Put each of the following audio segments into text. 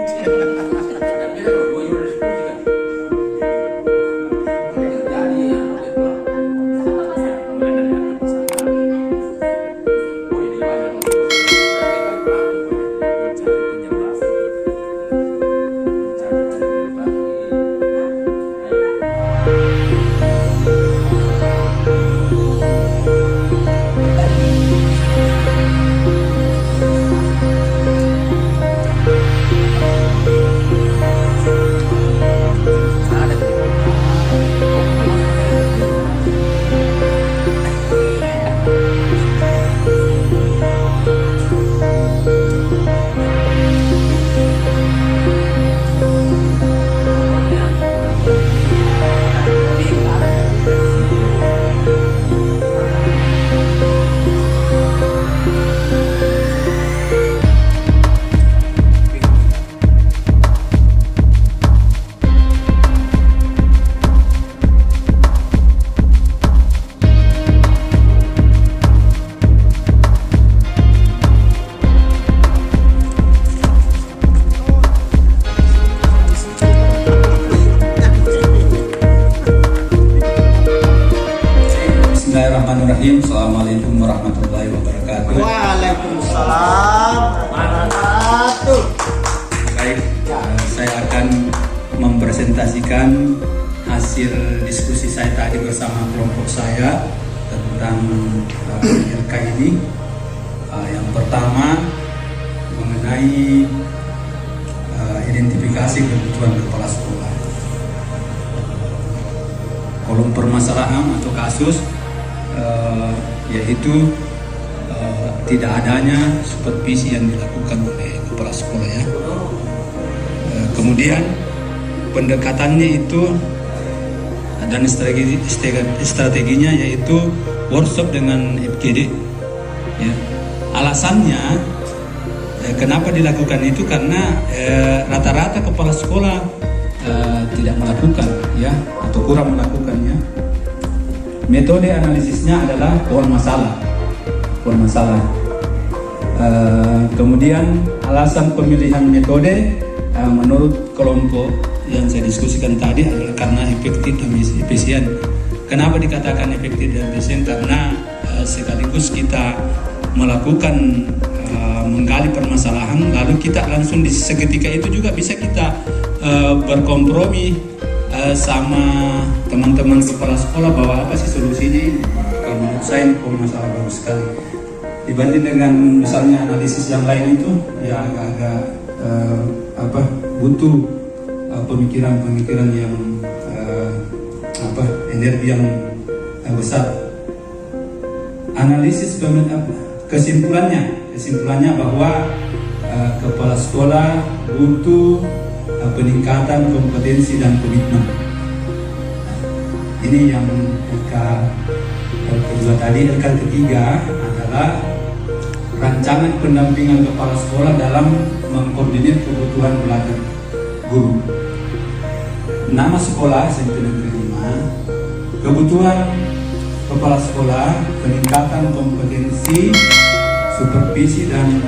Bismillahirrahmanirrahim. Assalamualaikum warahmatullahi wabarakatuh. Waalaikumsalam warahmatullahi. Baik, saya akan mempresentasikan hasil diskusi saya tadi bersama kelompok saya tentang LK ini. Yang pertama mengenai identifikasi kebutuhan kepala sekolah. Kolom permasalahan atau kasus yaitu tidak adanya supervisi yang dilakukan oleh kepala sekolah ya. Kemudian pendekatannya itu dan strateginya yaitu workshop dengan FGD ya. Alasannya kenapa dilakukan itu karena rata-rata kepala sekolah tidak melakukan ya atau kurang melakukannya. Metode analisisnya adalah pohon masalah. Kemudian alasan pemilihan metode menurut kelompok yang saya diskusikan tadi adalah karena efektif dan efisien. Kenapa dikatakan efektif dan efisien? Karena sekaligus kita melakukan menggali permasalahan, lalu kita langsung di seketika itu juga bisa kita berkompromi sama teman-teman kepala sekolah bahwa apa sih solusinya ini. Kalau menurut saya ini masalah bagus sekali dibanding dengan misalnya analisis yang lain itu ya agak butuh pemikiran yang energi yang besar. Analisis kesimpulannya bahwa kepala sekolah butuh peningkatan kompetensi dan komitmen. Ini yang LK kedua tadi. LK ketiga adalah rancangan pendampingan kepala sekolah dalam mengkoordinir kebutuhan belajar guru. Nama sekolah SMP Negeri 5, kebutuhan kepala sekolah, peningkatan kompetensi, supervisi dan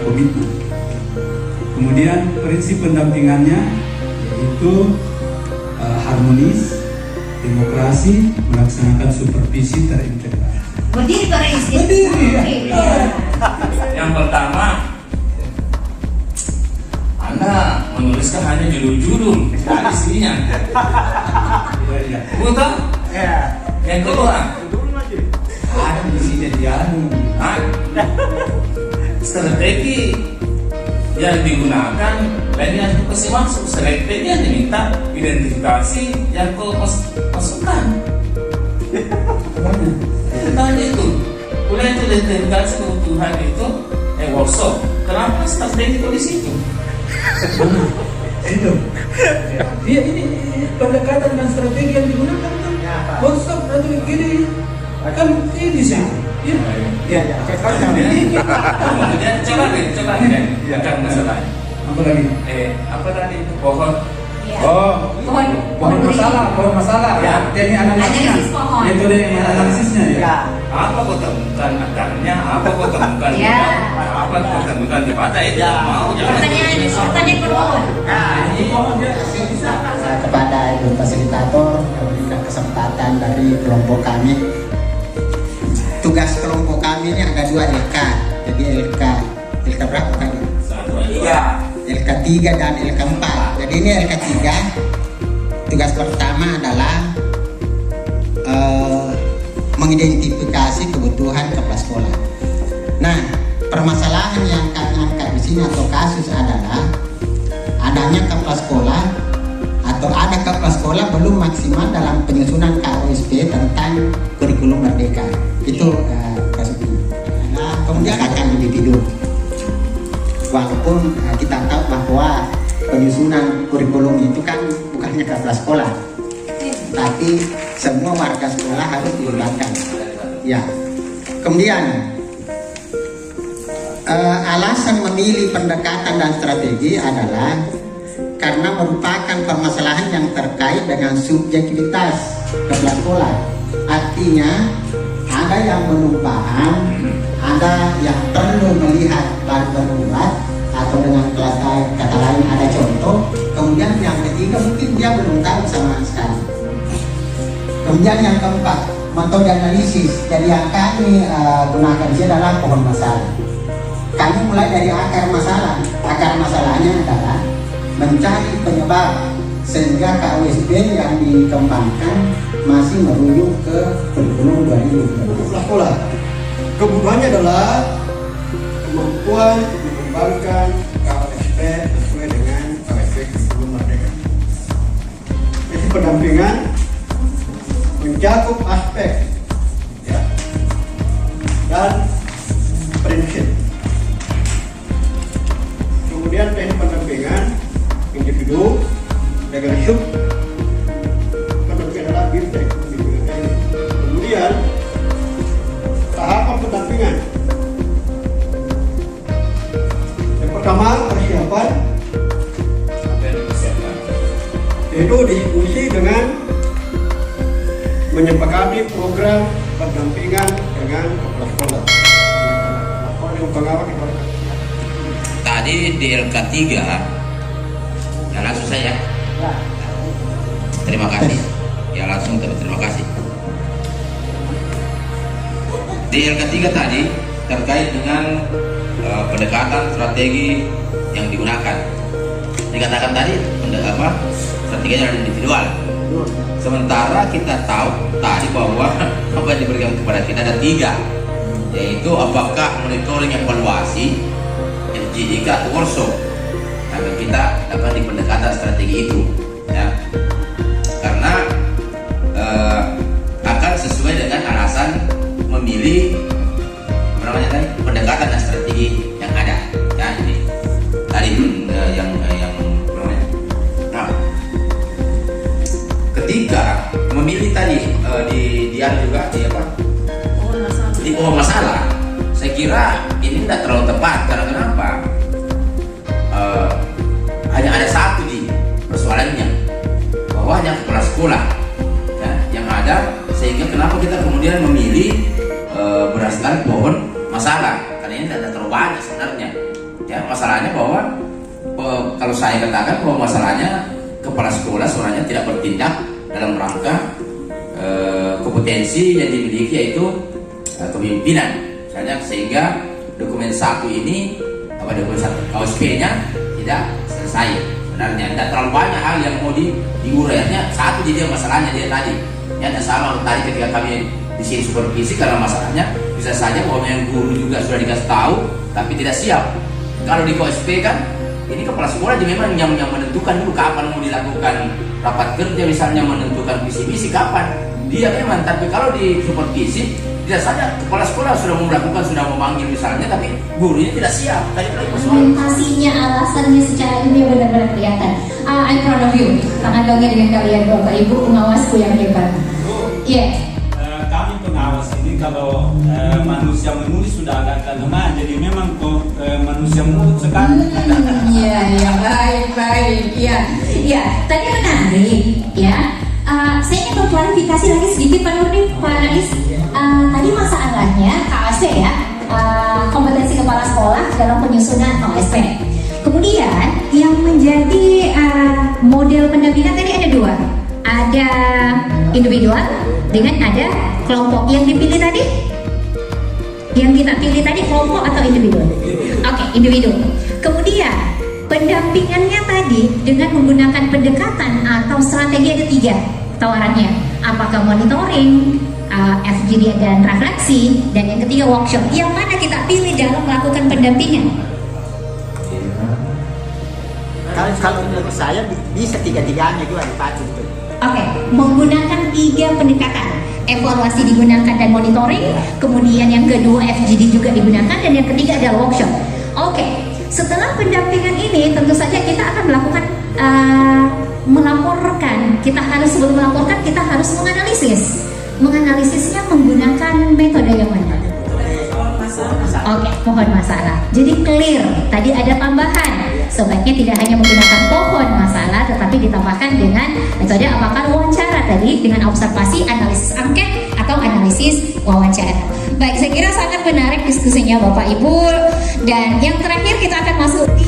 komitmen. Kemudian prinsip pendampingannya yaitu harmonis, demokrasi, melaksanakan supervisi terintegrasi. Berdiri para istri. Berdiri ya. Yang pertama, Anda menuliskan hanya judul-judul dari istrinya. Betul? Ya. Yang kedua, Ada di sini strategi yang digunakan dan yang kasih masuk. Strategi yang diminta identifikasi yang kau masukkan. Tanya itu, kuliah itu identifikasi kebutuhan itu workshop. Kenapa strategi itu di situ? itu. Iya ini pendekatan dan strategi yang digunakan kan. Workshop atau gini kan ini sih. Ya. Kemudian coba deh, bukan masalahnya. Apa lagi? Apa tadi itu pohon? Ya. Oh, pohon masalah. Ya. Teknik analisisnya. Analisis pohon. Metode analisisnya ya. Ya. Apa kau temukan akarnya? Apa kau temukan? Ya. Apa kau temukan di pantai? Itu mau jangan. Pertanyaan pertama. kepada Ibu Fasilitator yang memberikan kesempatan dari kelompok kami. Tugas kelompok kami ini ada 2 LK. Jadi LK berapa kan? LK 3 dan LK 4. Jadi ini LK 3. Tugas pertama adalah mengidentifikasi kebutuhan kepala sekolah. Nah, permasalahan yang kami angkat di sini atau kasus adalah adanya kepala sekolah atau ada kepala sekolah belum maksimal dalam penyusunan KOSP tentang kurikulum merdeka. Itu kasus ini. Nah, kemudian akan individu. Walaupun kita tahu bahwa penyusunan kurikulum itu kan bukannya kepala sekolah, tapi semua warga sekolah harus dilibatkan. Ya. Kemudian alasan memilih pendekatan dan strategi adalah karena merupakan permasalahan yang terkait dengan subjektivitas kepala sekolah. Artinya ada yang belum paham, ada yang perlu melihat baru berbuat, atau dengan kata lain ada contoh. Kemudian yang ketiga mungkin dia belum tahu sama sekali. Kemudian yang keempat, metode analisis. Jadi yang kami gunakan di sini adalah pohon masalah. Kami mulai dari akar masalah. Akar masalahnya adalah mencari penyebab sehingga KOSP yang dikembangkan masih merujuk ke kurikulum 2020. Sekolah kebutuhannya adalah kemampuan mengembangkan KOSP sesuai dengan KOSP kurikulum merdeka. Jadi pendampingan mencakup aspek ya, dan prinsip. Kemudian teknik pendampingan individu, dengan sub pendampingan adalah BIMTEK. Kemudian tahapan pendampingan. Yang pertama persiapan, itu diskusi dengan menyepakati program pendampingan dengan kepala sekolah. Tadi di LK 3 ya langsung saya. Terima kasih. Ya langsung terima kasih. Di LK 3 tadi terkait dengan pendekatan strategi yang digunakan. Dikatakan tadi strateginya adalah individual. Sementara kita tahu tadi bahwa apa yang diberikan kepada kita ada 3, yaitu apakah monitoring evaluasi, FGIK atau workshop. Nah, kita akan di pendekatan strategi itu, ya, karena akan sesuai dengan alasan memilih pendekatan dan strategi yang ada. Ya, ini tadi yang ketika memilih tadi di juga di pohon masalah, saya kira ini tidak terlalu tepat. Karena kenapa? Hanya ada satu di persoalannya, bahwa hanya kepala sekolah ya, yang ada, sehingga kenapa kita kemudian memilih berdasarkan pohon masalah, karena ini tidak terlalu banyak sebenarnya. Ya, masalahnya bahwa kalau saya katakan bahwa masalahnya kepala sekolah sebenarnya tidak bertindak dalam rangka kompetensi yang dimiliki, yaitu kepemimpinan misalnya, sehingga dokumen 1 ini dokumen 1 KOSP-nya tidak selesai. Sebenarnya tidak terlalu banyak hal yang mau diurainya. 1 jadi masalahnya dia tadi ya, tidak sama tadi ketika kami di sini supervisi, karena masalahnya bisa saja bahwa yang guru juga sudah dikasih tahu tapi tidak siap. Kalau di KOSP kan ini kepala sekolah dia memang yang menentukan dulu kapan mau dilakukan rapat kerja, misalnya menentukan visi-misi kapan dia memang. Tapi kalau di supervisi tidak saja kepala sekolah sudah melakukan, sudah memanggil misalnya, tapi gurunya tidak siap. Argumentasinya, alasannya secara ilmiah benar-benar kelihatan. I'm proud of you. Tangan dongeng dengan kalian Bapak Ibu pengawasku yang hebat. Iya. Kami pengawas ini kalau manusia menulis sudah agak lemah, jadi memang kok manusia mulut sekali. Iya, baik. Iya. Tadi menarik, ya. Saya ingin berklarifikasi lagi sedikit Pak Nurdin, Pak Rais. Tadi masalahnya KOSP ya, kompetensi kepala sekolah dalam penyusunan KOSP. Kemudian yang menjadi model pendampingan tadi ada dua, ada individual dengan ada kelompok. Yang dipilih tadi, yang kita pilih tadi kelompok atau individu? Oke, individu. Kemudian pendampingannya tadi dengan menggunakan pendekatan atau strategi ada 3 tawarannya. Apakah monitoring, FGD dan refleksi, dan yang ketiga workshop. Yang mana kita pilih dalam melakukan pendampingan? Kalau menurut saya bisa tiga-tiganya juga dipacu tuh. Oke, menggunakan 3 pendekatan. Evaluasi digunakan dan monitoring, kemudian yang kedua FGD juga digunakan, dan yang ketiga adalah workshop. Oke, setelah pendampingan ini tentu saja kita akan melakukan melaporkan. Kita harus sebelum melaporkan kita harus menganalisis. Menganalisisnya menggunakan metode yang mana? Oke, pohon masalah. Jadi clear. Tadi ada tambahan. Sebaiknya tidak hanya menggunakan pohon masalah, tetapi ditambahkan dengan metode apakah wawancara tadi dengan observasi, analisis angket atau analisis wawancara. Baik, saya kira sangat menarik diskusinya Bapak Ibu. Dan yang terakhir kita akan masuk di